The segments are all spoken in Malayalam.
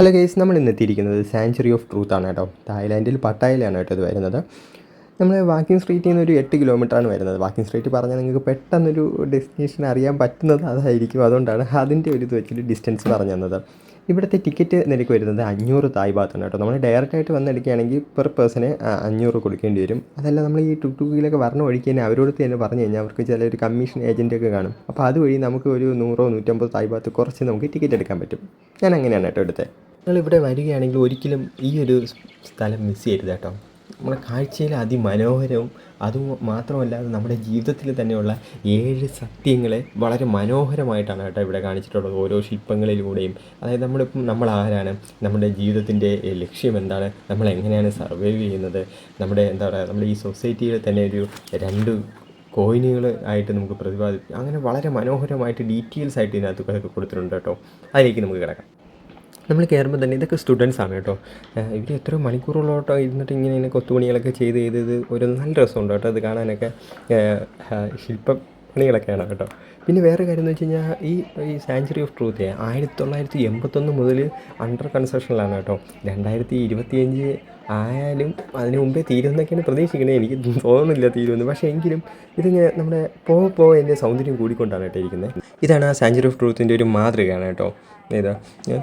ഹലോ ഗൈസ്, നമ്മൾ ഇന്ന് എത്തിയിരിക്കുന്നത് സാങ്ച്വറി ഓഫ് ട്രൂത്ത് ആണ് കേട്ടോ. തായ്ലാൻഡിൽ പട്ടായയിലാണ് കേട്ടോ ഇത് വരുന്നത്. നമ്മൾ വാക്കിംഗ് സ്ട്രീറ്റിൽ നിന്ന് ഒരു 8 കിലോമീറ്ററാണ് വരുന്നത്. വാക്കിംഗ് സ്ട്രീറ്റ് പറഞ്ഞാൽ നിങ്ങൾക്ക് പെട്ടെന്നൊരു ഡെസ്റ്റിനേഷൻ അറിയാൻ പറ്റുന്നത് അതായിരിക്കും. അതുകൊണ്ടാണ് അതിൻ്റെ ഒരു ഇത് വെച്ചിട്ട് ഡിസ്റ്റൻസ് പറഞ്ഞു തന്നത്. ഇവിടുത്തെ ടിക്കറ്റ് നിരക്ക് വരുന്നത് 500 തായ് ബാത്താണ് കേട്ടോ. നമ്മൾ ഡയറക്റ്റായിട്ട് വന്നെടുക്കുകയാണെങ്കിൽ പെർ പേഴ്സണ് 500 കൊടുക്കേണ്ടി വരും. അതല്ല നമ്മൾ ഈ ടുക്ടുക്കിലൊക്കെ വരണ വഴിക്ക് തന്നെ അവരോട് തന്നെ പറഞ്ഞു കഴിഞ്ഞാൽ അവർക്ക് ചില ഒരു കമ്മീഷൻ ഏജൻറ്റൊക്കെ കാണും. അപ്പോൾ അതുവഴി നമുക്ക് ഒരു 100-150 തായ് ബാത്ത് കുറച്ച് നമുക്ക് ടിക്കറ്റ് എടുക്കാൻ പറ്റും. ഞാൻ അങ്ങനെയാണ് കേട്ടോ എടുത്തത്. നിങ്ങളിവിടെ വരികയാണെങ്കിൽ ഒരിക്കലും ഈ ഒരു സ്ഥലം മിസ് ചെയ്യരുത് കേട്ടോ. നമ്മുടെ കാഴ്ചയിൽ അതിമനോഹരവും അതും മാത്രമല്ലാതെ നമ്മുടെ ജീവിതത്തിൽ തന്നെയുള്ള 7 സത്യങ്ങളെ വളരെ മനോഹരമായിട്ടാണ് കേട്ടോ ഇവിടെ കാണിച്ചിട്ടുള്ളത്. ഓരോ ശില്പങ്ങളിലൂടെയും, അതായത് നമ്മൾ ആരാണ്, നമ്മുടെ ജീവിതത്തിൻ്റെ ലക്ഷ്യം എന്താണ്, നമ്മൾ എങ്ങനെയാണ് സർവൈവ് ചെയ്യുന്നത്, നമ്മുടെ എന്താ പറയുക, നമ്മുടെ ഈ സൊസൈറ്റിയിൽ തന്നെ ഒരു 2 കോയിനുകൾ ആയിട്ട് നമുക്ക് പ്രതിപാദിക്കും. അങ്ങനെ വളരെ മനോഹരമായിട്ട് ഡീറ്റെയിൽസ് ആയിട്ട് ഇതിനകത്ത് കൊടുത്തിട്ടുണ്ട് കേട്ടോ. അതിലേക്ക് നമുക്ക് കിടക്കാം. നമ്മൾ കയറുമ്പോൾ തന്നെ ഇതൊക്കെ സ്റ്റുഡൻസാണ് കേട്ടോ. ഇവർ എത്രയോ മണിക്കൂറുകളോട്ടോ ഇരുന്നിട്ട് ഇങ്ങനെ കൊത്തുപണികളൊക്കെ ചെയ്ത് ഒരു നല്ല രസമുണ്ട് കേട്ടോ. ഇത് കാണാനൊക്കെ ശില്പപ്പണികളൊക്കെയാണ് കേട്ടോ. പിന്നെ വേറെ കാര്യം എന്ന് വെച്ച് കഴിഞ്ഞാൽ ഈ സാങ്ച്വറി ഓഫ് ട്രൂത്ത് 1981 മുതൽ അണ്ടർ കൺസ്ട്രക്ഷനിലാണ് കേട്ടോ. 2025 ആയാലും അതിന് മുമ്പേ തീരുമെന്നൊക്കെയാണ് പ്രതീക്ഷിക്കണേ. എനിക്ക് തോന്നുന്നില്ല തീരുമെന്ന്. പക്ഷേ എങ്കിലും ഇതിങ്ങനെ നമ്മുടെ പോകെ എൻ്റെ സൗന്ദര്യം കൂടിക്കൊണ്ടാണ് കേട്ടോ ഇരിക്കുന്നത്. ഇതാണ് ആ സാങ്ച്വറി ഓഫ് ട്രൂത്തിൻ്റെ ഒരു മാതൃകയാണ് കേട്ടോ. ഇതാ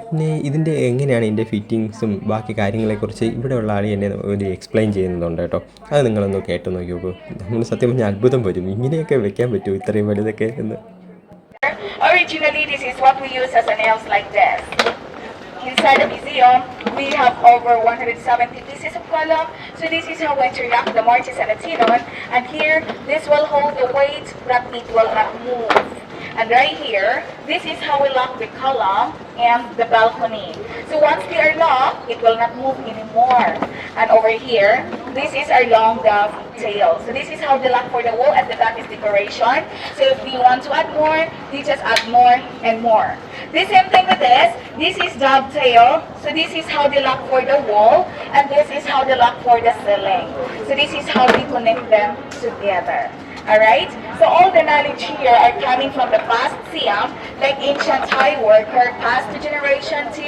പിന്നെ ഇതിൻ്റെ എങ്ങനെയാണ് ഇതിൻ്റെ ഫിറ്റിങ്സും ബാക്കി കാര്യങ്ങളെക്കുറിച്ച് ഇവിടെയുള്ള ആൾ എന്നെ ഒരു എക്സ്പ്ലെയിൻ ചെയ്യുന്നുണ്ട് കേട്ടോ. അത് നിങ്ങളൊന്ന് കേട്ട് നോക്കി നോക്കൂ. നമ്മൾ സത്യം പറഞ്ഞാൽ അത്ഭുതം വരും, ഇങ്ങനെയൊക്കെ വെക്കാൻ പറ്റുമോ ഇത്രയും വലുതൊക്കെ എന്ന്. Originally, this is what we use as a nails like this. Inside the museum, we have over 170 pieces of column. So this is how we interact the mortise and the tenon. And here, this will hold the weight that it will not move. And right here, this is how we lock the column and the balcony. So once they are locked, it will not move anymore. And over here, this is our long dovetail. So this is how they lock for the wall, and the back is decoration. So if you want to add more, you just add more and more. The same thing with this. This is dovetail. So this is how they lock for the wall, and this is how they lock for the ceiling. So this is how we connect them together. Alright? So all the knowledge here are coming from the past Siam, like ancient Thai worker, passed to generation to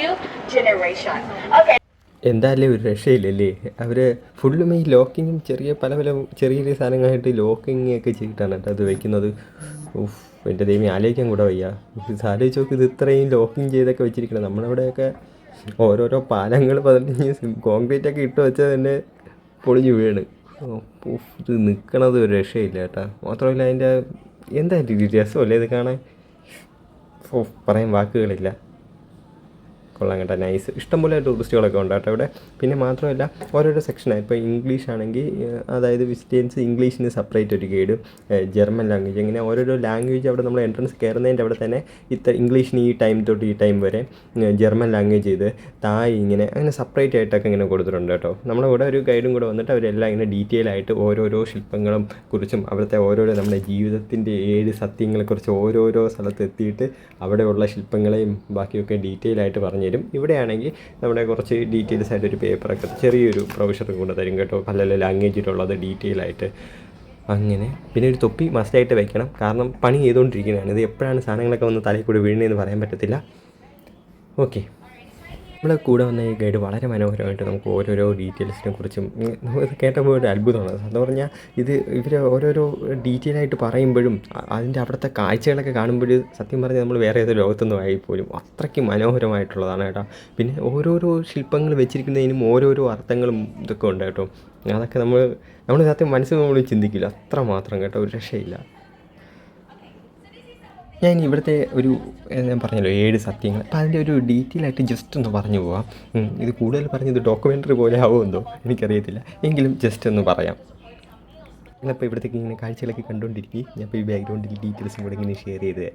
generation. Okay. എന്തായാലും ഒരു രക്ഷയില്ലല്ലേ. അവർ ഫുള്ളും ഈ ലോക്കിങ്ങും പല ചെറിയ സാധനങ്ങളായിട്ട് ലോക്കിങ് ഒക്കെ ചെയ്തിട്ടാണ് കേട്ടോ അത് വയ്ക്കുന്നത്. എൻ്റെ ദൈവം ആലോചിക്കാൻ കൂടെ വയ്യ. ആലോചിച്ച് നോക്ക്, ഇത് ഇത്രയും ലോക്കിങ് ചെയ്തൊക്കെ വെച്ചിരിക്കണം. നമ്മളവിടെയൊക്കെ ഓരോരോ പാലങ്ങൾ 15 കോൺക്രീറ്റ് ഒക്കെ ഇട്ട് വെച്ചാൽ തന്നെ പൊളിഞ്ഞു വീണ്. ഇത് നിൽക്കണത് ഒരു രക്ഷയില്ല കേട്ടോ. മാത്രമല്ല അതിൻ്റെ എന്തായാലും രസമല്ലേ ഇത് കാണാൻ. പറയാൻ വാക്കുകളില്ല. കൊള്ളാം കേട്ടോ, നൈസ്. ഇഷ്ടംപോലെ ടൂറിസ്റ്റുകളൊക്കെ ഉണ്ട് കേട്ടോ ഇവിടെ. പിന്നെ മാത്രമല്ല ഓരോരോ സെക്ഷനാണ്. ഇപ്പോൾ ഇംഗ്ലീഷ് ആണെങ്കിൽ അതായത് വിസിറ്റേഴ്സ് ഇംഗ്ലീഷിന് സെപ്പറേറ്റ് ഒരു ഗൈഡ്, ജർമ്മൻ ലാംഗ്വേജ്, ഇങ്ങനെ ഓരോരോ ലാംഗ്വേജ് അവിടെ നമ്മൾ എൻട്രൻസ് കയറുന്നതിൻ്റെ അവിടെ തന്നെ ഇംഗ്ലീഷിന് ഈ ടൈം തൊട്ട് ഈ ടൈം വരെ, ജർമ്മൻ ലാംഗ്വേജ് ചെയ്ത് തായ് അങ്ങനെ സെപ്പറേറ്റ് ആയിട്ടൊക്കെ ഇങ്ങനെ കൊടുത്തിട്ടുണ്ട് കേട്ടോ. നമ്മുടെ കൂടെ ഒരു ഗൈഡും കൂടെ വന്നിട്ട് അവരെല്ലാം ഇങ്ങനെ ഡീറ്റെയിൽ ആയിട്ട് ഓരോരോ ശില്പങ്ങളും കുറിച്ചും അവിടുത്തെ ഓരോരോ നമ്മുടെ ജീവിതത്തിൻ്റെ 7 സത്യങ്ങളെക്കുറിച്ച് ഓരോരോ സ്ഥലത്ത് എത്തിയിട്ട് അവിടെയുള്ള ശില്പങ്ങളെയും ബാക്കിയൊക്കെ ഡീറ്റെയിൽ ആയിട്ട് പറഞ്ഞു തരും. ഇവിടെയാണെങ്കിൽ നമ്മുടെ കുറച്ച് ഡീറ്റെയിൽസ് ആയിട്ട് ഒരു പേപ്പറൊക്കെ ചെറിയൊരു പ്രൊവിഷനൊക്കെ കൊണ്ട് തരും കേട്ടോ, പല ലാംഗ്വേജിലുള്ളത് ഡീറ്റെയിൽ ആയിട്ട്. അങ്ങനെ പിന്നെ ഒരു തൊപ്പി മസ്റ്റായിട്ട് വെക്കണം, കാരണം പണി ചെയ്തുകൊണ്ടിരിക്കുന്നതാണ്. ഇത് എപ്പോഴാണ് സാധനങ്ങളൊക്കെ വന്ന് തലയിൽ കൂടി വീഴുന്നതെന്ന് പറയാൻ പറ്റത്തില്ല. ഓക്കെ, നമ്മളെ കൂടെ വന്ന ഈ ഗൈഡ് വളരെ മനോഹരമായിട്ട് നമുക്ക് ഓരോരോ ഡീറ്റെയിൽസിനെ കുറിച്ചും നമുക്ക് കേട്ടപ്പോൾ ഒരു അത്ഭുതമാണ്. എന്ന് പറഞ്ഞാൽ ഇവർ ഓരോരോ ഡീറ്റെയിൽ ആയിട്ട് പറയുമ്പോഴും അതിൻ്റെ അവിടുത്തെ കാഴ്ചകളൊക്കെ കാണുമ്പോൾ സത്യം പറഞ്ഞാൽ നമ്മൾ വേറെ ഏതോ ലോകത്തൊന്നും ആയിപ്പോലും അത്രയ്ക്ക് മനോഹരമായിട്ടുള്ളതാണ് കേട്ടോ. പിന്നെ ഓരോരോ ശില്പങ്ങൾ വെച്ചിരിക്കുന്നതിനും ഓരോരോ അർത്ഥങ്ങളും ഇതൊക്കെ ഉണ്ട് കേട്ടോ. അതൊക്കെ നമ്മൾ സത്യം മനസ്സിൽ നമ്മൾ ചിന്തിക്കില്ല, അത്ര മാത്രം കേട്ടോ, ഒരു രക്ഷയില്ല. ഞാൻ ഇവിടുത്തെ ഞാൻ പറഞ്ഞല്ലോ 7 സത്യങ്ങൾ. അപ്പോൾ അതിൻ്റെ ഒരു ഡീറ്റെയിൽ ആയിട്ട് ജസ്റ്റ് ഒന്ന് പറഞ്ഞു പോവാം. ഇത് കൂടുതൽ പറഞ്ഞത് ഡോക്യുമെൻ്ററി പോലെ ആവുമെന്നോ എനിക്കറിയത്തില്ല, എങ്കിലും ജസ്റ്റ് ഒന്ന് പറയാം. ഞാനപ്പോൾ ഇവിടത്തേക്ക് ഇങ്ങനെ കാഴ്ചകളൊക്കെ കണ്ടുകൊണ്ടിരിക്കും. ഞാനിപ്പോൾ ഈ ബാക്ക്ഗ്രൗണ്ടിൽ ഡീറ്റെയിൽസും കൂടെ ഇങ്ങനെ ഷെയർ ചെയ്ത്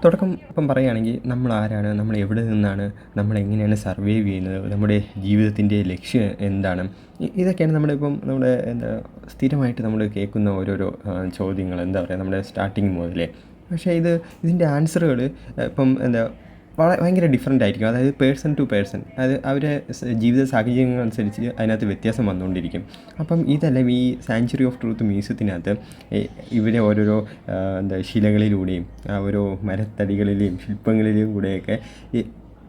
തുടക്കം ഇപ്പം പറയുകയാണെങ്കിൽ നമ്മൾ ആരാണ്, നമ്മൾ എവിടെ നിന്നാണ്, നമ്മൾ എങ്ങനെയാണ് സർവൈവ് ചെയ്യുന്നത്, നമ്മുടെ ജീവിതത്തിൻ്റെ ലക്ഷ്യം എന്താണ്, ഇതൊക്കെയാണ് നമ്മുടെ സ്ഥിരമായിട്ട് നമ്മൾ കേൾക്കുന്ന ഓരോരോ ചോദ്യങ്ങൾ, എന്താ പറയുക, നമ്മുടെ സ്റ്റാർട്ടിങ് മുതലേ. പക്ഷേ ഇതിൻ്റെ ആൻസറുകൾ ഇപ്പം ഭയങ്കര ഡിഫറെൻ്റ് ആയിരിക്കും. അതായത് പേഴ്സൺ ടു പേഴ്സൺ, അത് അവരെ ജീവിത സാഹചര്യങ്ങളനുസരിച്ച് അതിനകത്ത് വ്യത്യാസം വന്നുകൊണ്ടിരിക്കും. അപ്പം ഇതെല്ലാം ഈ സാങ്ച്വറി ഓഫ് ട്രൂത്ത് മ്യൂസിയത്തിനകത്ത് ഇവരെ ഓരോരോ ശിലകളിലൂടെയും ഓരോ മരത്തടികളിലെയും ശില്പങ്ങളിലെയും കൂടെയൊക്കെ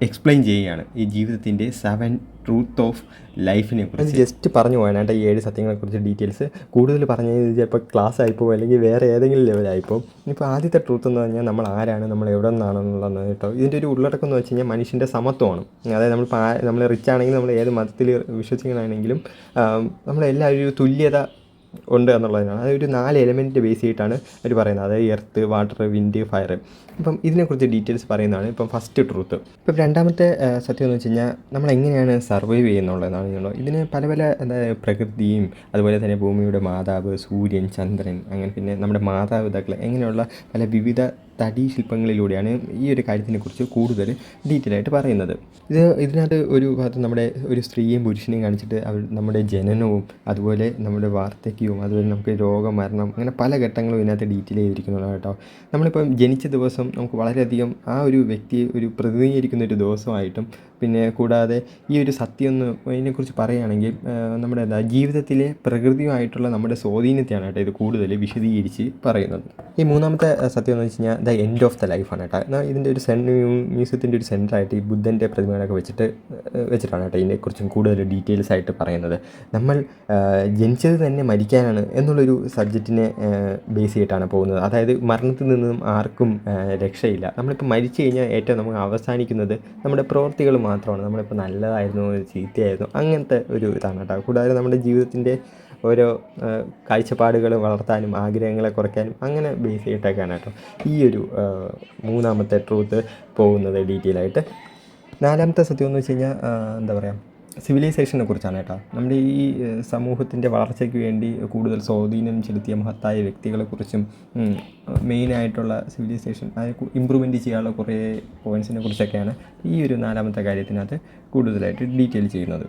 എക്സ്പ്ലെയിൻ ചെയ്യുകയാണ് ഈ ജീവിതത്തിൻ്റെ 7 ട്രൂത്ത് ഓഫ് ലൈഫിനെ കുറിച്ച്. ജസ്റ്റ് പറഞ്ഞു പോകാനായിട്ട് ഈ 7 സത്യങ്ങളെക്കുറിച്ച് ഡീറ്റെയിൽസ് കൂടുതൽ പറഞ്ഞു ചിലപ്പോൾ ക്ലാസ് ആയിപ്പോൾ അല്ലെങ്കിൽ വേറെ ഏതെങ്കിലും ലെവലായിപ്പോൾ. ഇപ്പോൾ ആദ്യത്തെ ട്രൂത്ത് എന്ന് പറഞ്ഞാൽ നമ്മൾ ആരാണ്, നമ്മൾ എവിടെ നിന്നാണെന്നുള്ളത് കേട്ടോ. ഇതിൻ്റെ ഒരു ഉള്ളടക്കം എന്ന് വെച്ച് കഴിഞ്ഞാൽ മനുഷ്യൻ്റെ സമത്വമാണ്. അതായത് നമ്മൾ റിച്ച് ആണെങ്കിലും നമ്മൾ ഏത് മതത്തിൽ വിശ്വസിക്കണമെങ്കിലും നമ്മളെല്ലാവരും ഒരു തുല്യത ഉണ്ട് എന്നുള്ളതിനാണ്. അതൊരു 4 എലമെൻറ്റ് ബേസ് ചെയ്തിട്ടാണ് അവർ പറയുന്നത്. അതായത് എർത്ത്, വാട്ടർ, വിൻഡ്, ഫയർ. ഇപ്പം ഇതിനെക്കുറിച്ച് ഡീറ്റെയിൽസ് പറയുന്നതാണ് ഇപ്പം ഫസ്റ്റ് ട്രൂത്ത്. ഇപ്പം രണ്ടാമത്തെ സത്യം എന്ന് വെച്ച് കഴിഞ്ഞാൽ നമ്മളെങ്ങനെയാണ് സർവൈവ് ചെയ്യുന്നുള്ളതെന്നാണ്. ഇതിന് പല അതായത് പ്രകൃതിയും അതുപോലെ തന്നെ ഭൂമിയുടെ മാതാവ്, സൂര്യൻ, ചന്ദ്രൻ, അങ്ങനെ പിന്നെ നമ്മുടെ മാതാപിതാക്കൾ, എങ്ങനെയുള്ള പല വിവിധ തടി ശില്പങ്ങളിലൂടെയാണ് ഈ ഒരു കാര്യത്തിനെക്കുറിച്ച് കൂടുതൽ ഡീറ്റെയിൽ ആയിട്ട് പറയുന്നത്. ഇതിനകത്ത് ഒരു ഭാഗത്ത് നമ്മുടെ ഒരു സ്ത്രീയും പുരുഷനെയും കാണിച്ചിട്ട് നമ്മുടെ ജനനവും അതുപോലെ നമ്മുടെ വാർദ്ധക്യവും അതുപോലെ നമുക്ക് രോഗം, മരണം, അങ്ങനെ പല ഘട്ടങ്ങളും ഇതിനകത്ത് ഡീറ്റെയിൽ ചെയ്തിരിക്കുന്നതാണ് കേട്ടോ. നമ്മളിപ്പം ജനിച്ച ദിവസം നമുക്ക് വളരെയധികം ആ ഒരു വ്യക്തിയെ ഒരു പ്രതിനിധീകരിക്കുന്ന ഒരു ദിവസമായിട്ടും പിന്നെ കൂടാതെ ഈ ഒരു സത്യം ഇതിനെക്കുറിച്ച് പറയുകയാണെങ്കിൽ നമ്മുടെ ജീവിതത്തിലെ പ്രകൃതിയുമായിട്ടുള്ള നമ്മുടെ സ്വാധീനത്തെയാണ് കേട്ടോ ഇത് കൂടുതൽ വിശദീകരിച്ച് പറയുന്നത്. ഈ മൂന്നാമത്തെ സത്യം എന്ന് വെച്ച് കഴിഞ്ഞാൽ ദ എൻഡ് ഓഫ് ദ ലൈഫാണ് കേട്ടോ. എന്നാൽ ഇതിൻ്റെ ഒരു മ്യൂസിയത്തിൻ്റെ ഒരു സെൻറ്ററായിട്ട് ഈ ബുദ്ധൻ്റെ പ്രതിമകളൊക്കെ വെച്ചിട്ടാണ് കേട്ടോ ഇതിനെക്കുറിച്ചും കൂടുതൽ ഡീറ്റെയിൽസ് ആയിട്ട് പറയുന്നത്. നമ്മൾ ജനിച്ചത് തന്നെ മരിക്കാനാണ് എന്നുള്ളൊരു സബ്ജക്റ്റിനെ ബേസ് ചെയ്തിട്ടാണ് പോകുന്നത്. അതായത് മരണത്തിൽ നിന്നും ആർക്കും രക്ഷയില്ല. നമ്മളിപ്പോൾ മരിച്ചു കഴിഞ്ഞാൽ ഏറ്റവും നമുക്ക് അവസാനിക്കുന്നത് നമ്മുടെ പ്രവൃത്തികൾ മാത്രമാണ്. നമ്മളിപ്പോൾ നല്ലതായിരുന്നു, ചീത്തയായിരുന്നു, അങ്ങനത്തെ ഒരു ഇതാണ് കേട്ടോ. കൂടാതെ നമ്മുടെ ജീവിതത്തിൻ്റെ ഓരോ കാഴ്ചപ്പാടുകൾ വളർത്താനും ആഗ്രഹങ്ങളെ കുറയ്ക്കാനും അങ്ങനെ ബേസ് ചെയ്തിട്ടൊക്കെയാണ് കേട്ടോ ഈ ഒരു മൂന്നാമത്തെ ട്രൂത്ത് പോകുന്നത് ഡീറ്റെയിൽ ആയിട്ട്. നാലാമത്തെ സത്യം എന്ന് വെച്ച് കഴിഞ്ഞാൽ എന്താ പറയുക, സിവിലൈസേഷനെ കുറിച്ചാണ് കേട്ടോ. നമ്മുടെ ഈ സമൂഹത്തിൻ്റെ വളർച്ചയ്ക്ക് വേണ്ടി കൂടുതൽ സ്വാധീനം ചെലുത്തിയ മഹത്തായ വ്യക്തികളെക്കുറിച്ചും മെയിനായിട്ടുള്ള സിവിലൈസേഷൻ അത് ഇമ്പ്രൂവ്മെൻറ്റ് ചെയ്യാനുള്ള കുറേ പോയിൻറ്റ്സിനെ കുറിച്ചൊക്കെയാണ് ഈ ഒരു നാലാമത്തെ കാര്യത്തിനകത്ത് കൂടുതലായിട്ട് ഡീറ്റെയിൽ ചെയ്യുന്നത്.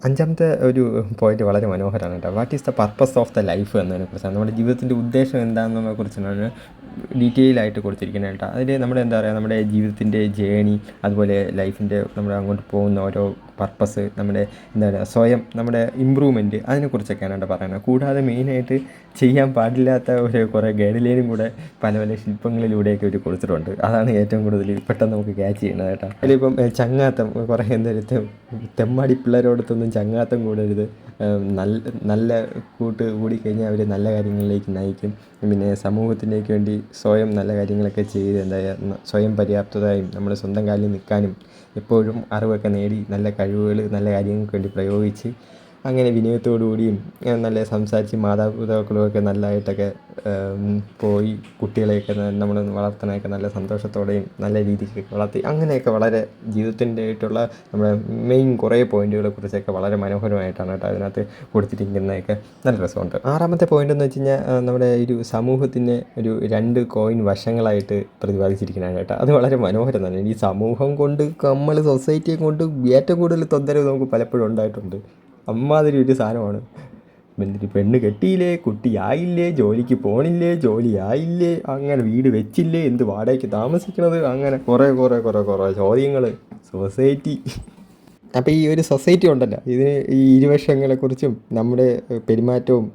അഞ്ചാമത്തെ ഒരു പോയിന്റ് വളരെ മനോഹരമാണ് കേട്ടോ. What is the purpose of the life എന്നതിനെക്കുറിച്ചാണ്. നമ്മുടെ ജീവിതത്തിൻ്റെ ഉദ്ദേശം എന്താണെന്നതിനെ കുറിച്ചാണ് ഡീറ്റെയിൽ ആയിട്ട് കൊടുത്തിരിക്കുന്നത് കേട്ടോ. അതിൽ നമ്മുടെ എന്താ പറയുക, നമ്മുടെ ജീവിതത്തിൻ്റെ ജേണി, അതുപോലെ ലൈഫിൻ്റെ നമ്മൾ അങ്ങോട്ട് പോകുന്ന ഓരോ പർപ്പസ്, നമ്മുടെ എന്താ പറയുക സ്വയം, നമ്മുടെ ഇമ്പ്രൂവ്മെൻറ്റ്, അതിനെക്കുറിച്ചൊക്കെയാണ് കേട്ടോ പറയുന്നത്. കൂടാതെ മെയിനായിട്ട് ചെയ്യാൻ പാടില്ലാത്ത ഒരു കുറേ ഗൈഡ് ലൈനും കൂടെ പല ശില്പങ്ങളിലൂടെയൊക്കെ ഒരു കൊടുത്തിട്ടുണ്ട്. അതാണ് ഏറ്റവും കൂടുതൽ പെട്ടെന്ന് നമുക്ക് ക്യാച്ച് ചെയ്യുന്നത് കേട്ടോ. അതിലിപ്പം ചങ്ങാത്തം, കുറേ എന്തായാലും തെമ്മാടി പിള്ളേരോടത്തൊന്നും ചങ്ങാത്തം കൂടരുത്, നല്ല കൂട്ട് കൂടിക്കഴിഞ്ഞാൽ അവർ നല്ല കാര്യങ്ങളിലേക്ക് നയിക്കും. പിന്നെ സമൂഹത്തിലേക്ക് വേണ്ടി സ്വയം നല്ല കാര്യങ്ങളൊക്കെ ചെയ്ത് സ്വയം പര്യാപ്തതയും നമ്മൾ സ്വന്തം കാലിൽ നിൽക്കാനും എപ്പോഴും അറിവൊക്കെ നേടി നല്ല കഴിവുകൾ നല്ല കാര്യങ്ങൾക്ക് വേണ്ടി പ്രയോഗിച്ച് അങ്ങനെ വിനയത്തോടുകൂടിയും നല്ല സംസാരിച്ച് മാതാപിതാക്കളുമൊക്കെ നല്ലതായിട്ടൊക്കെ പോയി കുട്ടികളെയൊക്കെ നമ്മൾ വളർത്താനൊക്കെ നല്ല സന്തോഷത്തോടെയും നല്ല രീതിക്ക് വളർത്തി അങ്ങനെയൊക്കെ വളരെ ജീവിതത്തിൻ്റെ ആയിട്ടുള്ള നമ്മുടെ മെയിൻ കുറേ പോയിൻറ്റുകളെ കുറിച്ചൊക്കെ വളരെ മനോഹരമായിട്ടാണ് കേട്ടോ അതിനകത്ത് കൊടുത്തിരിക്കുന്നതൊക്കെ നല്ല രസമുണ്ട്. ആറാമത്തെ പോയിൻ്റ് എന്ന് വെച്ച് കഴിഞ്ഞാൽ നമ്മുടെ ഒരു സമൂഹത്തിൻ്റെ ഒരു 2 കോയിൻ വശങ്ങളായിട്ട് പ്രതിപാദിച്ചിരിക്കുന്നതാണ് കേട്ടോ. അത് വളരെ മനോഹരം തന്നെ. ഈ സമൂഹം കൊണ്ട് നമ്മൾ സൊസൈറ്റിയെ കൊണ്ട് ഏറ്റവും കൂടുതൽ തൊന്തരവ് നമുക്ക് പലപ്പോഴും ഉണ്ടായിട്ടുണ്ട്. അമ്മാതിരി ഒരു സാധനമാണ്. പെണ്ണ് കെട്ടിയില്ലേ, കുട്ടിയായില്ലേ, ജോലിക്ക് പോണില്ലേ, ജോലിയായില്ലേ, അങ്ങനെ വീട് വെച്ചില്ലേ, എന്ത് വാടകയ്ക്ക് താമസിക്കണത്, അങ്ങനെ കുറേ ചോദ്യങ്ങൾ. സൊസൈറ്റി അപ്പോൾ ഈ ഒരു സൊസൈറ്റി ഉണ്ടല്ലോ, ഇതിന് ഈ ഇരുവശങ്ങളെക്കുറിച്ചും നമ്മുടെ പെരുമാറ്റവും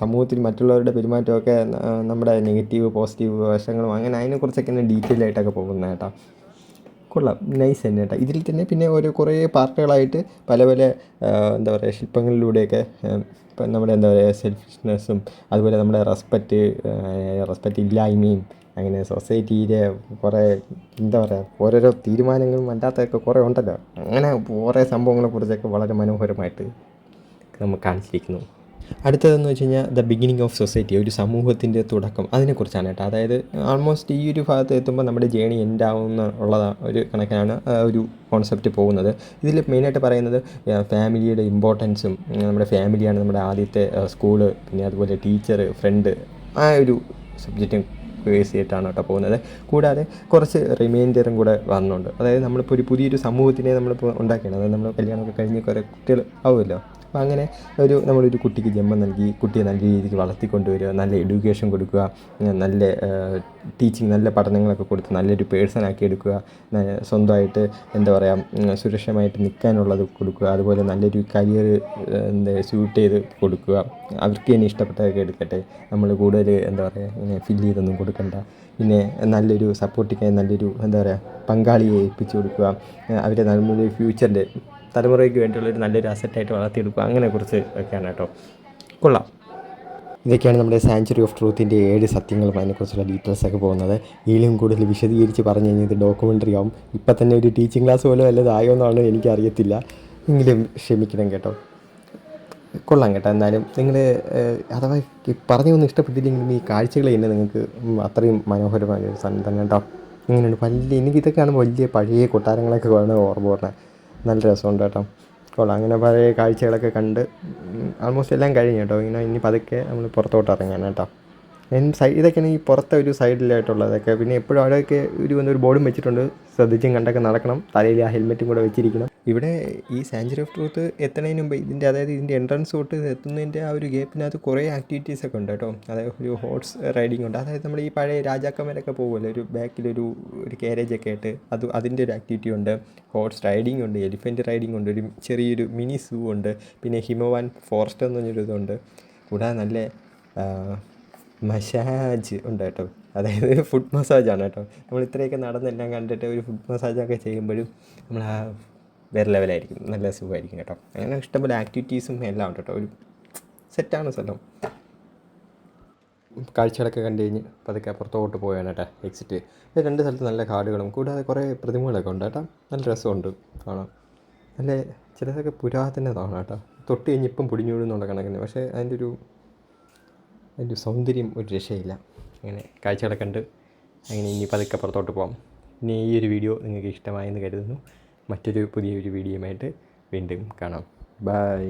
സമൂഹത്തിൽ മറ്റുള്ളവരുടെ പെരുമാറ്റമൊക്കെ നമ്മുടെ നെഗറ്റീവ് പോസിറ്റീവ് വശങ്ങളും അങ്ങനെ അതിനെക്കുറിച്ചൊക്കെ ഡീറ്റെയിൽ ആയിട്ടൊക്കെ പോകുന്നത് കേട്ടോ. കൊള്ളാം, നൈസ് തന്നെ കേട്ടോ. ഇതിൽ തന്നെ പിന്നെ കുറേ പാർട്ടുകളായിട്ട് പല എന്താ പറയുക ശില്പങ്ങളിലൂടെയൊക്കെ ഇപ്പം നമ്മുടെ എന്താ പറയുക സെൽഫിഷ്നെസ്സും അതുപോലെ നമ്മുടെ റെസ്പെക്റ്റ് ഇല്ലായ്മയും അങ്ങനെ സൊസൈറ്റിയിലെ കുറേ എന്താ പറയുക ഓരോരോ തീരുമാനങ്ങളും അല്ലാത്തതൊക്കെ കുറേ ഉണ്ടല്ലോ, അങ്ങനെ കുറേ സംഭവങ്ങളെക്കുറിച്ചൊക്കെ വളരെ മനോഹരമായിട്ട് നമുക്ക് കാണിച്ചിരിക്കുന്നു. അടുത്തതെന്ന് വെച്ച് കഴിഞ്ഞാൽ ദ ബിഗിനിങ് ഓഫ് സൊസൈറ്റി, ഒരു സമൂഹത്തിൻ്റെ തുടക്കം, അതിനെക്കുറിച്ചാണ് കേട്ടോ. അതായത് ആൾമോസ്റ്റ് ഈ ഒരു ഭാഗത്ത് എത്തുമ്പോൾ നമ്മുടെ ജേണി എൻഡാവുന്ന ഒരു കണക്കിനാണ് ഒരു കോൺസെപ്റ്റ് പോകുന്നത്. ഇതിൽ മെയിനായിട്ട് പറയുന്നത് ഫാമിലിയുടെ ഇമ്പോർട്ടൻസും, നമ്മുടെ ഫാമിലിയാണ് നമ്മുടെ ആദ്യത്തെ സ്കൂള്, പിന്നെ അതുപോലെ ടീച്ചർ, ഫ്രണ്ട്, ആ ഒരു സബ്ജക്റ്റും ബേസ് ചെയ്തിട്ടാണ് കേട്ടോ പോകുന്നത്. കൂടാതെ കുറച്ച് റിമൈൻഡറും കൂടെ വന്നുണ്ട്. അതായത് നമ്മളിപ്പോൾ ഒരു പുതിയൊരു സമൂഹത്തിനെ നമ്മളിപ്പോൾ ഉണ്ടാക്കിയാണ്. അതായത് നമ്മൾ കല്യാണമൊക്കെ കഴിഞ്ഞ് കുറേ കുട്ടികൾ ആവുമല്ലോ. അപ്പോൾ അങ്ങനെ നമ്മളൊരു കുട്ടിക്ക് ജന്മം നൽകി കുട്ടിയെ നല്ല രീതിക്ക് വളർത്തിക്കൊണ്ടുവരിക, നല്ല എഡ്യൂക്കേഷൻ കൊടുക്കുക, നല്ല ടീച്ചിങ്, നല്ല പഠനങ്ങളൊക്കെ കൊടുത്ത് നല്ലൊരു പേഴ്സണാക്കി എടുക്കുക, സ്വന്തമായിട്ട് എന്താ പറയുക സുരക്ഷമായിട്ട് നിൽക്കാനുള്ളത് കൊടുക്കുക, അതുപോലെ നല്ലൊരു കരിയർ സ്യൂട്ട് ചെയ്ത് കൊടുക്കുക, അവർക്ക് തന്നെ ഇഷ്ടപ്പെട്ടതൊക്കെ എടുക്കട്ടെ, നമ്മൾ കൂടുതൽ എന്താ പറയുക ഇങ്ങനെ ഫില്ല് ചെയ്തൊന്നും കൊടുക്കണ്ട, പിന്നെ നല്ലൊരു സപ്പോർട്ടിങ് നല്ലൊരു എന്താ പറയുക പങ്കാളിയെ ഏൽപ്പിച്ചു കൊടുക്കുക, അവരെ നല്ലൊരു ഫ്യൂച്ചറിൻ്റെ തലമുറയ്ക്ക് വേണ്ടിയുള്ളൊരു നല്ലൊരു അസറ്റായിട്ട് വളർത്തിയെടുക്കുക, അങ്ങനെ കുറച്ച് ഒക്കെയാണ് കേട്ടോ. കൊള്ളാം. ഇതൊക്കെയാണ് നമ്മുടെ സാഞ്ചുറി ഓഫ് ട്രൂത്തിൻ്റെ 7 സത്യങ്ങളും അതിനെക്കുറിച്ചുള്ള ഡീറ്റെയിൽസൊക്കെ പോകുന്നത്. ഇതിലും കൂടുതൽ വിശദീകരിച്ച് പറഞ്ഞു കഴിഞ്ഞാൽ ഇത് ഡോക്യുമെൻ്ററി ആവും. ഇപ്പം തന്നെ ഒരു ടീച്ചിങ് ക്ലാസ് പോലെ വല്ലതായോ എന്നാണ് എനിക്കറിയത്തില്ല, എങ്കിലും ക്ഷമിക്കണം കേട്ടോ. കൊള്ളാം കേട്ടോ. എന്നാലും നിങ്ങൾ അഥവാ പറഞ്ഞൊന്നും ഇഷ്ടപ്പെട്ടില്ലെങ്കിലും ഈ കാഴ്ചകൾ തന്നെ നിങ്ങൾക്ക് അത്രയും മനോഹരമായ ഒരു സാധനം തന്നെ കേട്ടോ. ഇങ്ങനെയുണ്ട് വലിയ, എനിക്കിതൊക്കെ കാണുമ്പോൾ വലിയ പഴയ കൊട്ടാരങ്ങളൊക്കെ വേണം ഓർമ്മ പറഞ്ഞാൽ. നല്ല രസമുണ്ട് കേട്ടോ. കൊള്ളാം. അങ്ങനെ പഴയ കാഴ്ചകളൊക്കെ കണ്ട് ആൾമോസ്റ്റ് എല്ലാം കഴിഞ്ഞു കേട്ടോ. ഇനി പതുക്കെ നമ്മൾ പുറത്തോട്ട് ഇറങ്ങാൻ കേട്ടോ. ഇതൊക്കെയാണ് ഈ പുറത്തെ ഒരു സൈഡിലായിട്ടുള്ളതൊക്കെ. പിന്നെ എപ്പോഴും അവിടെയൊക്കെ ഒരു ബോർഡും വെച്ചിട്ടുണ്ട്, ശ്രദ്ധിച്ചും കണ്ടൊക്കെ നടക്കണം, തലയിൽ ആ ഹെൽമെറ്റും കൂടെ വെച്ചിരിക്കണം. ഇവിടെ ഈ സാഞ്ചുറി ഓഫ് ട്രൂത്ത് എത്തുന്നതിന് മുമ്പ് ഇതിൻ്റെ എൻട്രൻസ് തൊട്ട് എത്തുന്നതിൻ്റെ ആ ഒരു ഗ്യാപ്പിനകത്ത് കുറേ ആക്ടിവിറ്റീസൊക്കെ ഉണ്ട് കേട്ടോ. അതായത് ഒരു ഹോഴ്സ് റൈഡിങ് ഉണ്ട്. അതായത് നമ്മൾ ഈ പഴയ രാജാക്കന്മാരൊക്കെ പോകുമല്ലോ, ഒരു ബാക്കിലൊരു കാരേജൊക്കെ ആയിട്ട്, അതിൻ്റെ ഒരു ആക്ടിവിറ്റി ഉണ്ട്. ഹോഴ്സ് റൈഡിങ് ഉണ്ട്, എലിഫൻറ്റ് റൈഡിങ് ഉണ്ട്, ഒരു ചെറിയൊരു മിനി സൂ ഉണ്ട്, പിന്നെ ഹിമവാൻ ഫോറസ്റ്റ് എന്ന് പറഞ്ഞൊരു ഇതുണ്ട്. കൂടാതെ നല്ല മസാജ് ഉണ്ട് കേട്ടോ. അതായത് ഫുഡ് മസാജാണ് കേട്ടോ. നമ്മൾ ഇത്രയൊക്കെ നടന്നെല്ലാം കണ്ടിട്ട് ഒരു ഫുഡ് മസാജൊക്കെ ചെയ്യുമ്പോഴും നമ്മൾ ആ വേറെ ലെവലായിരിക്കും, നല്ല സുഖമായിരിക്കും കേട്ടോ. അങ്ങനെ ഇഷ്ടംപോലെ ആക്ടിവിറ്റീസും എല്ലാം ഉണ്ട് കേട്ടോ. ഒരു സെറ്റാണ് സ്ഥലം. കാഴ്ചകളൊക്കെ കണ്ടു കഴിഞ്ഞ് പതുക്കെ പുറത്തോട്ട് പോയാണ് കേട്ടോ എക്സിറ്റ്. 2 സ്ഥലത്ത് നല്ല കാടുകളും കൂടാതെ കുറേ പ്രതിമകളൊക്കെ ഉണ്ട് കേട്ടോ. നല്ല രസമുണ്ട് കാണാം. നല്ല ചിലതൊക്കെ പുരാതനതാണ് കേട്ടോ. തൊട്ട് കഴിഞ്ഞ് ഇപ്പം പൊടിഞ്ഞു വീഴുന്നുള്ള കണക്കിന്, പക്ഷേ അതിൻ്റെ ഒരു സൗന്ദര്യം ഒരു രക്ഷയില്ല. അങ്ങനെ കാഴ്ചകളൊക്കെ കണ്ട് അങ്ങനെ ഇനി പതുക്കെ പുറത്തോട്ട് പോകാം. ഇനി ഈ ഒരു വീഡിയോ നിങ്ങൾക്ക് ഇഷ്ടമായെന്ന് കരുതുന്നു. മറ്റൊരു പുതിയൊരു വീഡിയോയുമായിട്ട് വീണ്ടും കാണാം. ബൈ.